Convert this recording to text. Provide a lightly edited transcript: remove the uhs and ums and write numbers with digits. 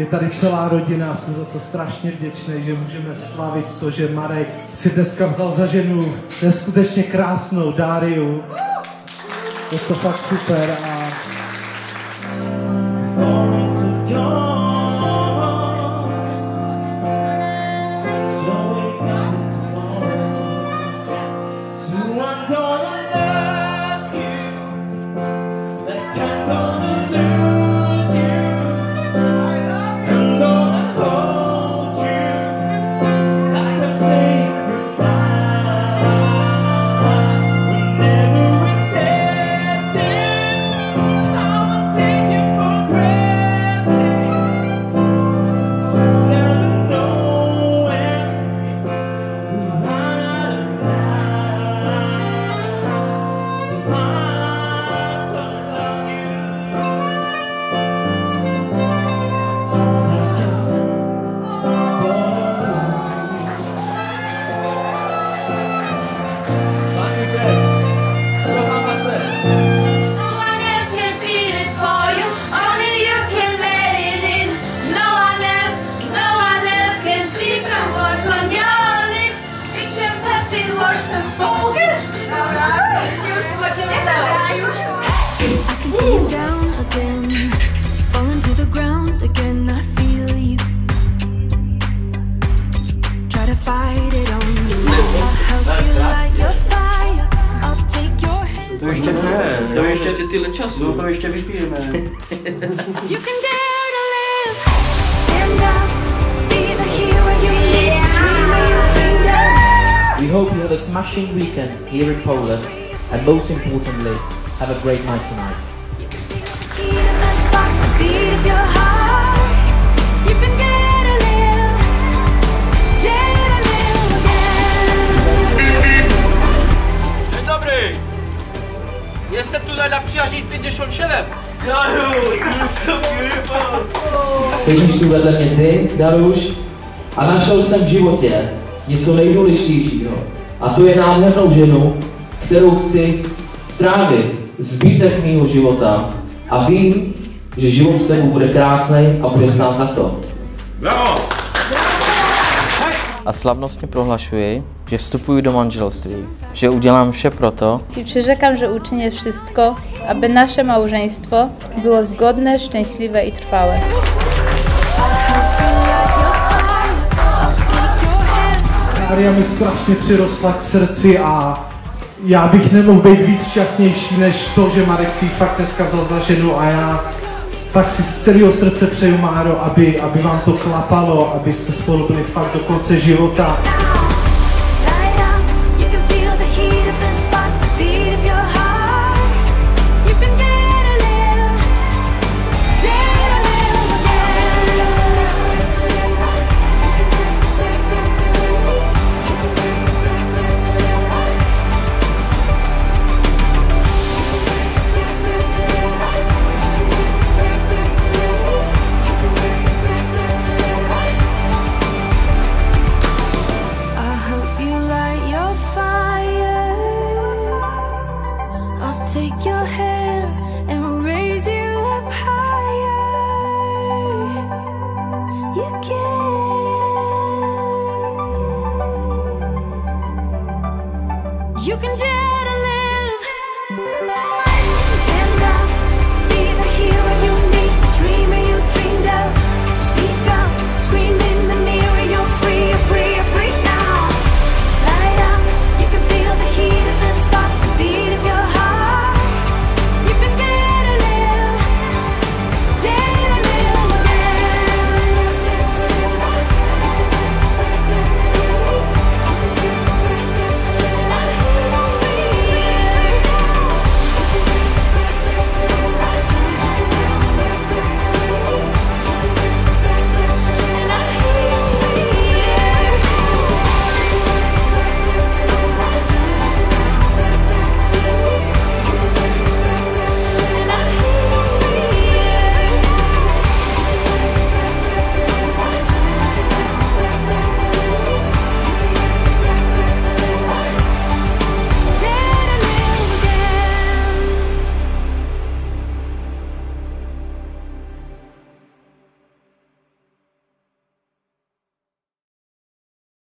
tady celá rodina, jsme za to strašně vděční, že můžeme slavit to, že Marek si dneska vzal za ženu neskutečně krásnou Dáriu. Je to fakt super a... To ještě tyhle času. No to ještě vypijeme. We hope you have a smashing weekend here in Poland and most importantly, have a great night tonight. Dzień dobry! Jestem tutaj na przyjaźni 57. Sedíš tu vedle mě ty, Daruš, a našel jsem v životě něco nejdůležitějšího. A to je nádhernou ženu, kterou chci strávit zbytek mýho života. A vím, že život s tebou bude krásný a bude znát takto. Bravo! A slavnostně prohlašuji, že vstupuji do manželství, že udělám vše proto I przyrzekam, że uczynię wszystko, aby nasze małżeństwo było zgodne, szczęśliwe i trwałe. Dária mi strašně přirostla k srdci a já bych nemohl být víc šťastnější než to, že Marek si ji fakt dneska vzal za ženu a já fakt si z celého srdce přeju, Máro, aby vám to klapalo, abyste spolu byli fakt do konce života. Take your hand and raise you up higher. You can. You can dare to live.